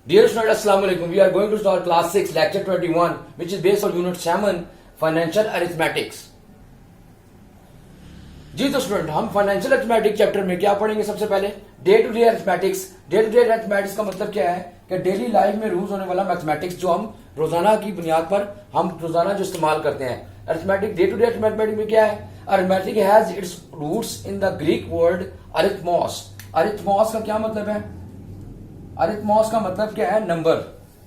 Dear students, Assalamu alaikum. We are going to start class 6, lecture 21, which is based on unit 7, financial arithmetics. जी तो student हम financial arithmetic chapter में क्या पढ़ेंगे? सबसे पहले day to day arithmetics. Day to day arithmetics का मतलब क्या है कि डेली लाइफ में यूज होने वाला मैथमेटिक्स जो हम रोजाना की बुनियाद पर हम रोजाना जो इस्तेमाल करते हैं। Arithmetic day to day arithmetic में क्या है? Arithmetic has its roots in the Greek word arithmos. Arithmos का क्या मतलब है? अरिथमोस का मतलब क्या है? नंबर।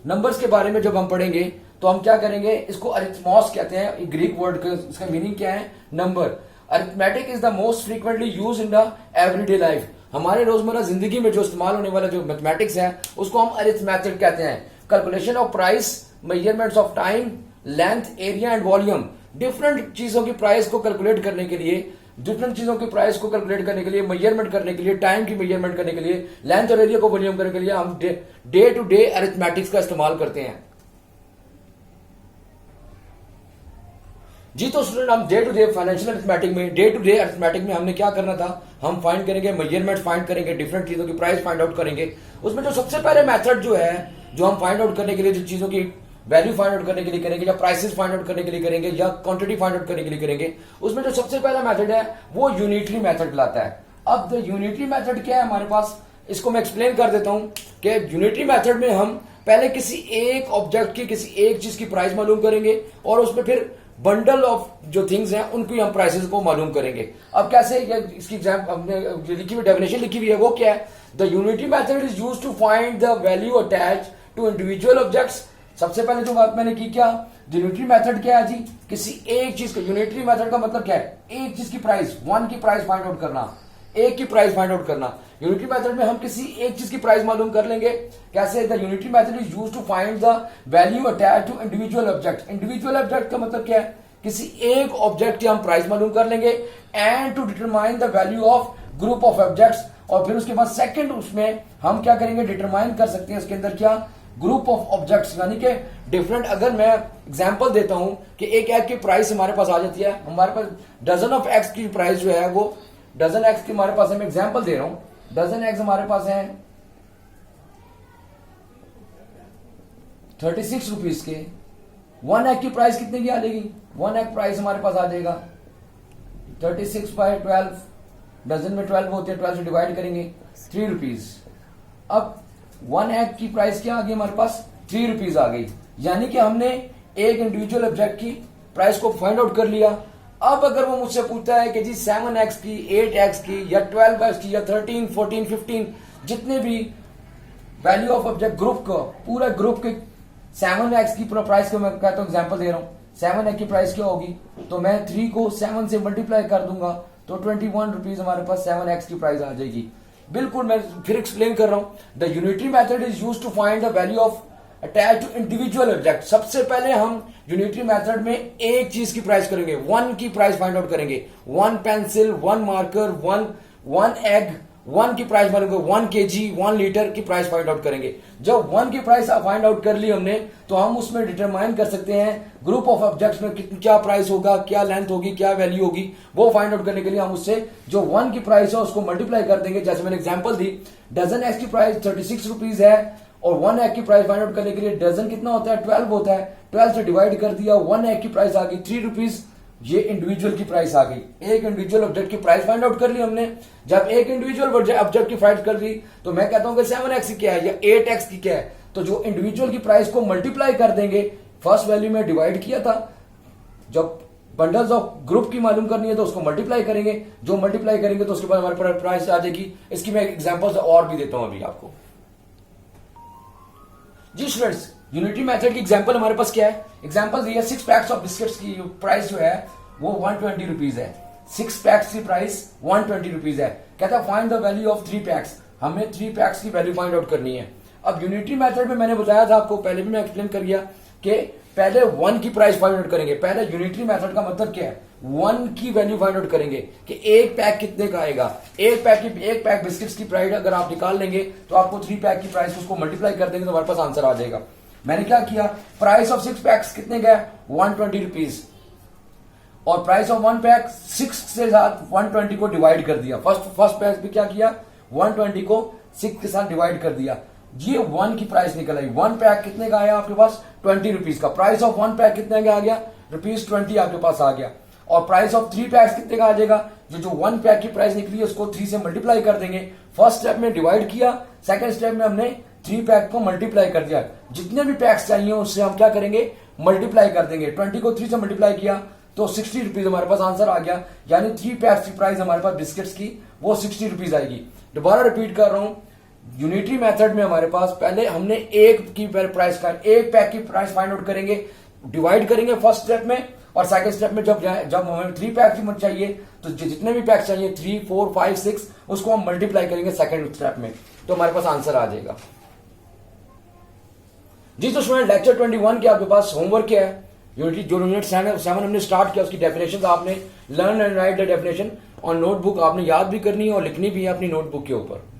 नंबर्स के बारे में जब हम पढ़ेंगे तो हम क्या करेंगे? इसको अरिथमोस कहते हैं। ग्रीक वर्ड का इसका मीनिंग क्या है? Number. Arithmetic is the most frequently use in the everyday life. हमारे रोजमर्रा जिंदगी में जो इस्तेमाल होने वाला जो मैथमेटिक्स है उसको हम अरिथमेटिक कहते हैं। Calculation of price, measurements of time, length, area and volume. Different चीजों की प्राइस को कैलकुलेट करने के लिए, डिफरेंट चीजों की प्राइस को कैलकुलेट करने के लिए, मेजरमेंट करने के लिए, टाइम की मेजरमेंट करने के लिए, लेंथ और एरिया को वॉल्यूम करने के लिए हम डे टू डे अरिथमेटिक्स का इस्तेमाल करते हैं। जी तो स्टूडेंट हम day to day financial arithmetic में, डे टू डे अरिथमेटिक में हमने क्या करना था? हम फाइंड करेंगे, मेजरमेंट फाइंड करेंगे, डिफरेंट चीजों की प्राइस फाइंड आउट करेंगे। उसमें जो सबसे पहले मेथड जो है, जो हम फाइंड आउट करने के लिए, जो चीजों की वैल्यू फाइंड आउट करने के लिए करेंगे, या प्राइसेस फाइंड आउट करने के लिए करेंगे, या क्वांटिटी फाइंड आउट करने के लिए करेंगे, उसमें जो सबसे पहला मेथड है वो यूनिटरी मेथड लाता है। अब द यूनिटरी मेथड क्या है हमारे पास? इसको मैं एक्सप्लेन कर देता हूं कि यूनिटरी मेथड में हम पहले किसी एक ऑब्जेक्ट की, किसी एक चीज की प्राइस मालूम करेंगे और उसमें फिर बंडल ऑफ जो थिंग्स हैं उनकी हम प्राइसेस को मालूम करेंगे। अब कैसे? इसकी हमने लिखी हुई डेफिनेशन लिखी हुई है, वो क्या है? The unitary method is used to find the value attach to individual objects. सबसे पहले जो बात मैंने की, क्या यूनिटरी मेथड क्या है जी? किसी एक चीज का, यूनिटरी मेथड का मतलब क्या है? एक चीज की प्राइस, वन की प्राइस फाइंड आउट करना, एक की प्राइस फाइंड आउट करना। यूनिटरी मेथड में हम किसी एक चीज की प्राइस मालूम कर लेंगे। कैसे? The unitary method is used to find the value attach to individual object. Individual object का मतलब क्या है? किसी एक ऑब्जेक्ट की हम प्राइस मालूम कर लेंगे। And to determine the value of group of objects. और फिर उसके बाद सेकंड उसमें हम क्या करेंगे? डिटरमाइन कर सकते हैं इसके अंदर क्या? ग्रुप ऑफ ऑब्जेक्ट्स, यानी कि डिफरेंट। अगर मैं एग्जांपल देता हूं कि एक एग की प्राइस हमारे पास आ जाती है, हमारे पास डजन ऑफ एग्स की प्राइस जो है वो डजन एग्स की हमारे पास है। मैं एग्जांपल दे रहा हूं, डजन एग्स हमारे पास है 36 रुपीज के। वन एग की प्राइस कितने की आ जाएगी? वन एग प्राइस हमारे पास आ जाएगा 36 बाय 12। डजन में 12 होते हैं, 12 से डिवाइड करेंगे 3 रुपीज। अब वन एग की प्राइस क्या आ गई हमारे पास? 3 रुपीज आ गई। यानी कि हमने एक इंडिविजुअल ऑब्जेक्ट की प्राइस को फाइंड आउट कर लिया। अब अगर वो मुझसे पूछता है कि जी 7 एक्स की, 8 एक्स की, या 12 एक्स की, या 13, 14, 15, जितने भी वैल्यू ऑफ ऑब्जेक्ट ग्रुप को, पूरा ग्रुप के 7 एक्स की पूरा प्राइस को मैं कहता हूं, एग्जांपल दे रहा हूं, 7 एक्स की प्राइस क्या होगी? तो मैं 3 को 7 से मल्टीप्लाई कर दूंगा तो 21 रुपीज हमारे पास 7 एक्स की प्राइस आ जाएगी। बिल्कुल, मैं फिर एक्सप्लेन कर रहा हूं। The unitary method is used to find the value of attach to individual object. सबसे पहले हम यूनिटरी मेथड में एक चीज की प्राइस करेंगे, वन की प्राइस फाइंड आउट करेंगे। One pencil, one marker, one egg, one की प्राइस मालूम करेंगे, 1 kg, 1 लीटर की प्राइस फाइंड आउट करेंगे। जब 1 की प्राइस फाइंड आउट कर ली हमने, तो हम उसमें डिटरमाइन कर सकते हैं ग्रुप ऑफ ऑब्जेक्ट्स में क्या प्राइस होगा, क्या लेंथ होगी, क्या वैल्यू होगी। वो फाइंड आउट करने के लिए हम उससे जो 1 की प्राइस है उसको मल्टीप्लाई कर देंगे। जैसे मैंने एग्जांपल दी, डजन एक्स की प्राइस 36 रुपीज है और 1 एग की प्राइस फाइंड आउट करने के लिए डजन कितना होता है? 12 होता है। 12 से डिवाइड कर दिया, 1 एग की प्राइस आ गई 3 रुपीज। ये इंडिविजुअल की प्राइस आ गई। एक इंडिविजुअल ऑब्जेक्ट की प्राइस फाइंड आउट कर ली हमने। जब एक इंडिविजुअल ऑब्जेक्ट की प्राइस कर दी तो मैं कहता हूं कि 7 एक्स की क्या है या 8 एक्स की क्या है। तो जो इंडिविजुअल की प्राइस को मल्टीप्लाई कर देंगे, फर्स्ट वैल्यू में डिवाइड किया था, जब बंडल्स ऑफ ग्रुप की मालूम करनी है तो उसको मल्टीप्लाई करेंगे। जो मल्टीप्लाई करेंगे तो उसके बाद हमारे पास प्राइस आ जाएगी। इसकी मैं एग्जांपल और भी देता हूं अभी आपको। जी स्टूडेंट्स, यूनिटरी मेथड की एग्जांपल हमारे पास क्या है? एग्जांपल दिया, 6 पैक्स ऑफ बिस्किट्स की प्राइस जो है वो 120 रुपीज है। 6 पैक्स की प्राइस 120 रुपीज है। कहता है find the value of 3 PACS. हमें 3 पैक्स की वैल्यू फाइंड आउट करनी है। अब यूनिटरी मेथड में मैंने बताया था आपको, पहले भी मैं एक्सप्लेन कर गया कि पहले 1 की प्राइस फाइंड आउट करेंगे। पहले यूनिटरी मेथड का मतलब क्या है? 1 की वैल्यू फाइंड आउट करेंगे कि एक पैक कितने का आएगा। एक पैक बिस्किट्स की प्राइस अगर आप निकाल लेंगे तो आपको 3 पैक की प्राइस उसको मल्टीप्लाई कर देंगे तो हमारे पास आंसर आ जाएगा। मैंने क्या किया? प्राइस ऑफ 6 पैक्स कितने का है? 120 रुपीज। और प्राइस ऑफ 1 पैक 6 से साथ 120 को डिवाइड कर दिया। फर्स्ट पैक भी क्या किया? 120 को 6 के साथ डिवाइड कर दिया। ये 1 की प्राइस निकल आई। 1 पैक कितने का आया आपके पास? 20 रुपीज का। प्राइस ऑफ 1 पैक कितने का आ गया? ₹20 आपके पास आ गया। और प्राइस ऑफ 3 पैक्स कितने का आ जाएगा? जो 1 पैक की प्राइस निकली है उसको 3 से मल्टीप्लाई कर देंगे। फर्स्ट स्टेप में डिवाइड किया, सेकंड स्टेप में हमने 3 पैक को मल्टीप्लाई कर दिया। जितने भी पैक्स चाहिए उससे हम क्या करेंगे? मल्टीप्लाई कर देंगे। 20 को 3 से मल्टीप्लाई किया तो 60 रुपीज हमारे पास आंसर आ गया। यानी 3 पैक्स की प्राइस हमारे पास बिस्किट्स की वो 60 रुपीज आएगी। दोबारा रिपीट कर रहा हूं, यूनिटरी मेथड में हमारे पास पहले हमने एक की प्राइस का, एक पैक की प्राइस फाइंड आउट करेंगे, डिवाइड करेंगे फर्स्ट स्टेप में, और सेकंड स्टेप में जब हमें 3 पैक की चाहिए तो जितने भी पैक चाहिए 3, 4, 5, 6 उसको हम मल्टीप्लाई करेंगे सेकंड स्टेप में, तो हमारे पास आंसर आ जाएगा। जी तो स्टूडेंट, लेक्चर 21 के आपके पास होमवर्क क्या है? यूनिट 7 हमने स्टार्ट किया, उसकी डेफिनेशन आपने learn and right the definition on notebook आपने याद भी करनी है और लिखनी भी है अपनी नोटबुक के ऊपर।